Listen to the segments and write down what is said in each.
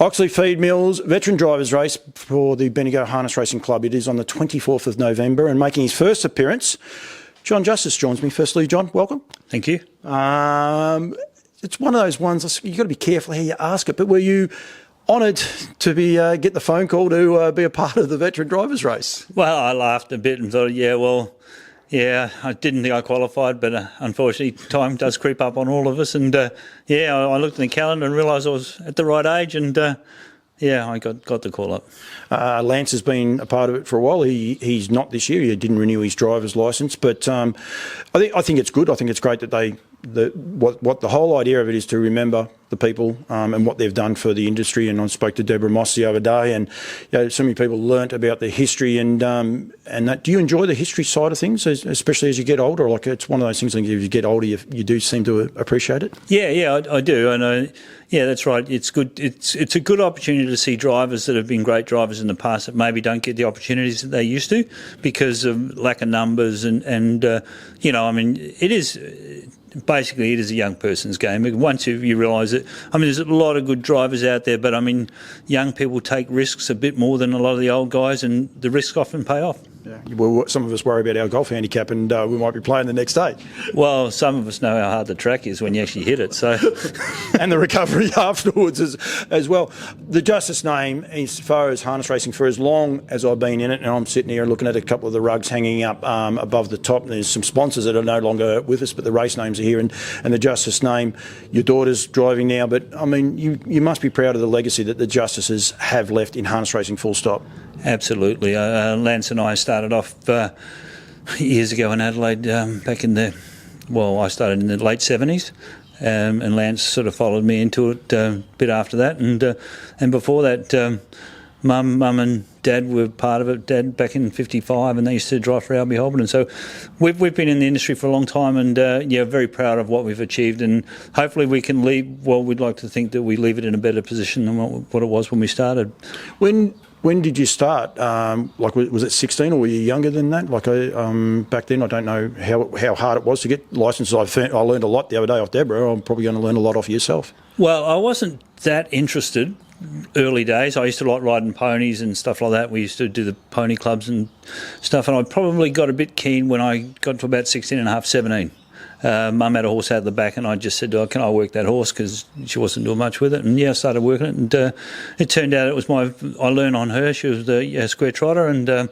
Oxley Feed Mill's veteran drivers race for the Bendigo Harness Racing Club. It is on the 24th of November, and making his first appearance, John Justice joins me. Firstly, John, welcome. Thank you. It's one of those ones, you've got to be careful how you ask it, but were you honoured to be get the phone call to be a part of the veteran drivers race? Well, I laughed a bit and thought, I didn't think I qualified, but unfortunately time does creep up on all of us. And I looked at the calendar and realised I was at the right age, and I got the call up. Lance has been a part of it for a while. He's not this year. He didn't renew his driver's licence, but I think it's good. I think it's great that what the whole idea of it is to remember the people and what they've done for the industry. And I spoke to Deborah Moss the other day, and so many people learnt about the history and that. Do you enjoy the history side of things, especially as you get older? Like, it's one of those things. Like, if you get older, you do seem to appreciate it. Yeah, I do, and that's right. It's good. It's a good opportunity to see drivers that have been great drivers in the past that maybe don't get the opportunities that they used to because of lack of numbers and it is. Basically, it is a young person's game. Once you realise it, there's a lot of good drivers out there, but young people take risks a bit more than a lot of the old guys, and the risks often pay off. Yeah. Well, some of us worry about our golf handicap, and we might be playing the next day. Well, some of us know how hard the track is when you actually hit it. So, and the recovery afterwards as well. The Justice name, as far as harness racing, for as long as I've been in it, and I'm sitting here looking at a couple of the rugs hanging up above the top. And there's some sponsors that are no longer with us, but the race names are here, and the Justice name. Your daughter's driving now, but you must be proud of the legacy that the Justices have left in harness racing. Full stop. Absolutely. Lance and I started off years ago in Adelaide back in I started in the late 70s, and Lance sort of followed me into it a bit after that. And before that, Mum and Dad were part of it. Dad back in 55, and they used to drive for Albie Holborn. And so we've been in the industry for a long time, and very proud of what we've achieved. And hopefully we can leave. Well, we'd like to think that we leave it in a better position than what it was when we started. When did you start? Was it 16, or were you younger than that? Back then, I don't know how hard it was to get licenses. I learned a lot the other day off Deborah. I'm probably going to learn a lot off yourself. Well, I wasn't that interested early days. I used to like riding ponies and stuff like that. We used to do the pony clubs and stuff, and I probably got a bit keen when I got to about 16 and a half, 17. Mum had a horse out the back, and I just said, can I work that horse, because she wasn't doing much with it. And I started working it, and it turned out I learned on her. She was the square trotter, and it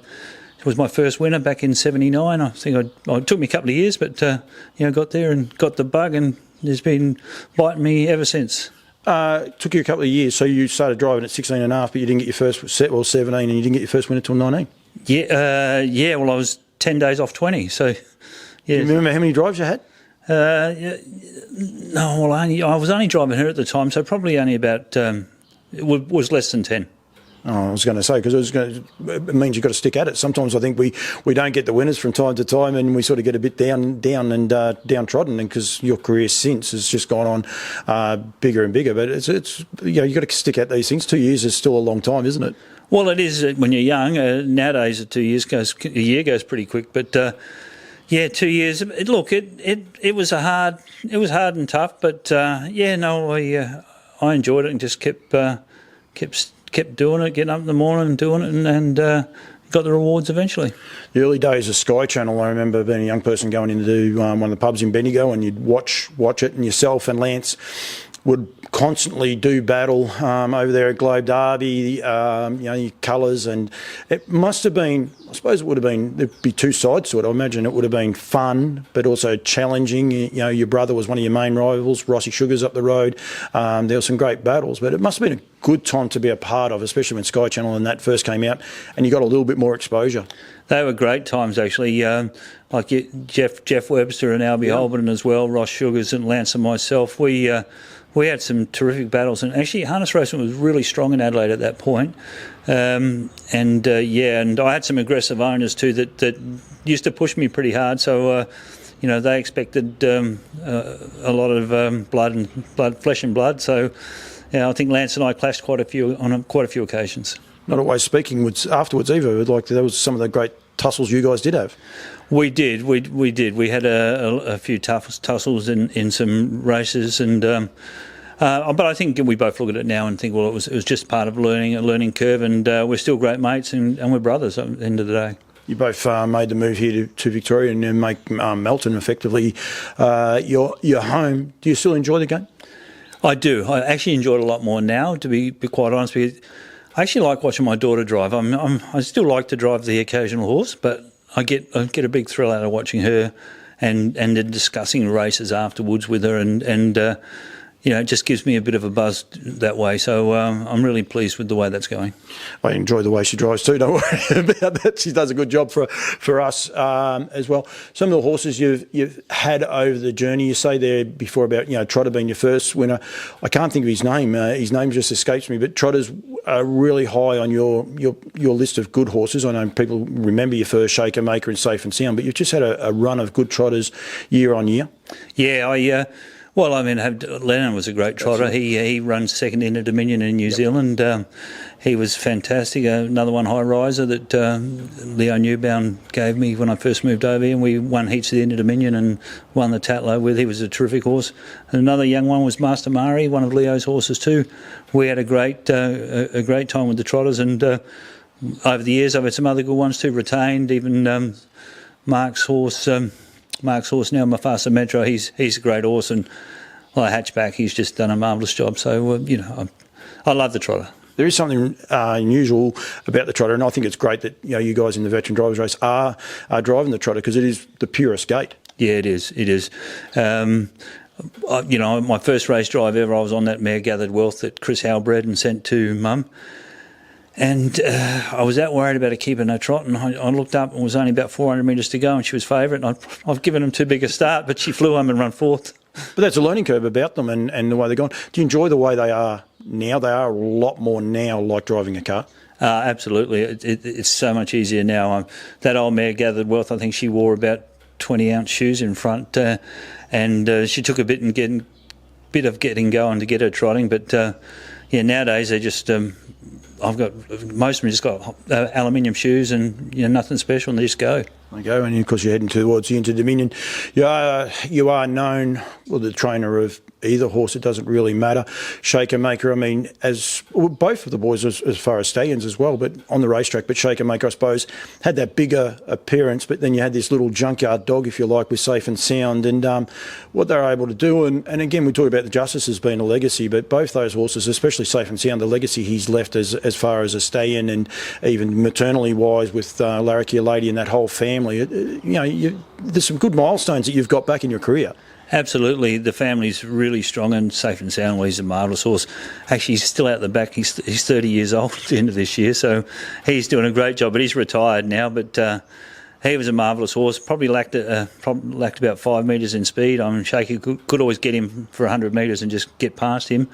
was my first winner back in 79. I think it took me a couple of years, but got there and got the bug, and it's been biting me ever since. It took you a couple of years, so you started driving at 16 and a half, but you didn't get your first 17, and you didn't get your first winner until 19? Well, I was 10 days off 20, so... Yeah. Do you remember how many drives you had? No, well, I was only driving her at the time, so probably only about, it was less than 10. Oh, I was going to say, because it means you've got to stick at it. Sometimes I think we don't get the winners from time to time, and we sort of get a bit down and downtrodden, and because your career since has just gone on bigger and bigger. But it's you've got to stick at these things. 2 years is still a long time, isn't it? Well, it is when you're young. Nowadays, 2 years a year goes pretty quick, but. 2 years. It was hard and tough, but I enjoyed it and just kept doing it, getting up in the morning and doing it, and got the rewards eventually. The early days of Sky Channel, I remember being a young person going into one of the pubs in Bendigo, and you'd watch it, and yourself and Lance would constantly do battle over there at Globe Derby, your colours, and it must have been, I suppose there'd be two sides to it. I imagine it would have been fun, but also challenging. Your brother was one of your main rivals, Rossi Sugars up the road. There were some great battles, but it must have been a good time to be a part of, especially when Sky Channel and that first came out, and you got a little bit more exposure. They were great times, actually. Like Jeff Webster and Albie Holborn as well, Ross Sugars and Lance and myself. We had some terrific battles, and actually harness racing was really strong in Adelaide at that point. And I had some aggressive owners too that used to push me pretty hard. So they expected a lot of flesh and blood. So I think Lance and I clashed on quite a few occasions. Not always speaking afterwards either. There was some of the great tussles you guys did have. We did. We did. We had a few tussles in some races, and But I think we both look at it now and think, well, it was just part of a learning curve, and we're still great mates, and we're brothers at the end of the day. You both made the move here to Victoria and then make Melton effectively your home. Do you still enjoy the game? I do. I actually enjoy it a lot more now, to be quite honest, because I actually like watching my daughter drive. I still like to drive the occasional horse, but I get a big thrill out of watching her and then discussing races afterwards with her, and it just gives me a bit of a buzz that way. So I'm really pleased with the way that's going. I enjoy the way she drives too, don't worry about that. She does a good job for us as well. Some of the horses you've had over the journey, you say there before about Trotter being your first winner. I can't think of his name. His name just escapes me, but Trotter's really high on your list of good horses. I know people remember your first Shaker Maker and Safe and Sound, but you've just had a run of good trotters year on year. Yeah, well, I mean, Lennon was a great trotter. He runs second in a Dominion in New Zealand. He was fantastic. Another one, High Riser, that Leo Newbound gave me when I first moved over here, and we won heats at the Inter Dominion and won the Tatlow with. He was a terrific horse. And another young one was Master Mari, one of Leo's horses too. We had a great time with the trotters, and over the years I've had some other good ones too, retained, even Mark's horse now, Mufasa Metro. He's a great horse, and hatchback, he's just done a marvellous job. So I love the trotter. There is something unusual about the trotter, and I think it's great that you guys in the veteran drivers race are driving the trotter, because it is the purest gait. Yeah, it is. It is. My first race drive ever, I was on that mare Gathered Wealth that Chris Howe bred and sent to Mum. And I was that worried about her keeping her trot, and I looked up and it was only about 400 metres to go, and she was favourite. And I've given them too big a start, but she flew home and run fourth. But that's a learning curve about them and the way they're going. Do you enjoy the way they are now? They are a lot more now like driving a car. Absolutely. It's so much easier now. That old mare Gathered Wealth, I think she wore about 20-ounce shoes in front, and she took a bit of getting going to get her trotting. But nowadays they just... most of them just got aluminium shoes and nothing special, and they just go. They go, and of course you're heading towards the Inter Dominion. You are known, the trainer of either horse, it doesn't really matter. Shaker Maker, I mean, both of the boys as far as stallions as well, but on the racetrack. But Shaker Maker, I suppose, had that bigger appearance, but then you had this little junkyard dog, if you like, with Safe and Sound, and what they were able to do. And again, we talk about the Justice as being a legacy, but both those horses, especially Safe and Sound, the legacy he's left as far as a stallion, and even maternally wise with Larrakia Lady and that whole family. There's some good milestones that you've got back in your career. Absolutely. The family's really strong, and Safe and Sound, he's a marvellous horse. Actually, he's still out the back. He's 30 years old at the end of this year, so he's doing a great job. But he's retired now, but he was a marvellous horse. Probably lacked about 5 metres in speed. I mean, Shaker could always get him for 100 metres and just get past him,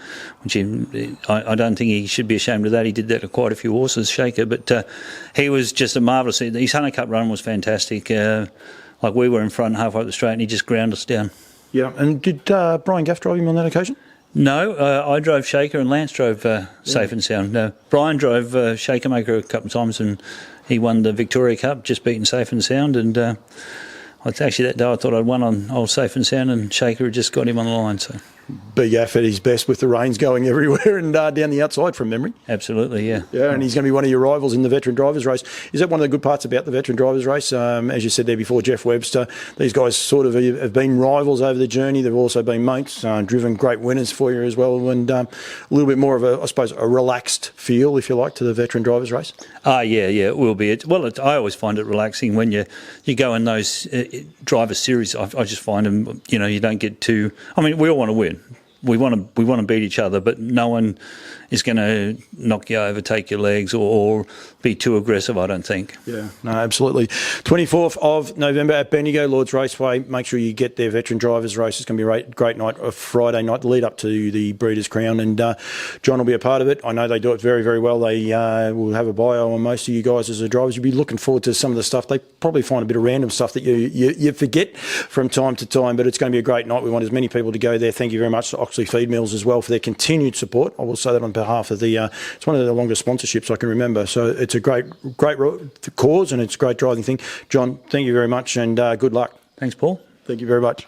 which I don't think he should be ashamed of that. He did that to quite a few horses, Shaker. But he was just a marvellous... His Hunter Cup run was fantastic. We were in front halfway up the straight, and he just ground us down. Yeah, and did Brian Gaff drive him on that occasion? No, I drove Shaker and Lance drove Safe and Sound. No, Brian drove Shaker Maker a couple of times, and he won the Victoria Cup, just beating Safe and Sound. And it's actually that day I thought I'd won on old Safe and Sound, and Shaker had just got him on the line. So B Gaff at his best with the reins going everywhere and down the outside from memory. Absolutely, yeah. Yeah, and he's going to be one of your rivals in the veteran drivers race. Is that one of the good parts about the veteran drivers race? As you said there before, Jeff Webster, these guys sort of have been rivals over the journey. They've also been mates, driven great winners for you as well, and a little bit more of a, I suppose, a relaxed feel, if you like, to the veteran drivers race. Yeah, it will be. I always find it relaxing when you go in those driver series. I just find them, you don't get too... I mean, we all want to win. We want to beat each other, but no one is going to knock you over, take your legs, or be too aggressive, I don't think. Yeah, no, absolutely. 24th of November at Bendigo, Lords Raceway. Make sure you get their veteran drivers race. It's going to be a great night, a Friday night, lead up to the Breeders' Crown, and John will be a part of it. I know they do it very, very well. They will have a bio on most of you guys as the drivers. You'll be looking forward to some of the stuff. They probably find a bit of random stuff that you forget from time to time, but it's going to be a great night. We want as many people to go there. Thank you very much to Oxley Feed Mills as well for their continued support. I will say that on behalf of it's one of the longest sponsorships I can remember. So it's a great cause, and it's a great driving thing. John, thank you very much, and good luck. Thanks, Paul. Thank you very much.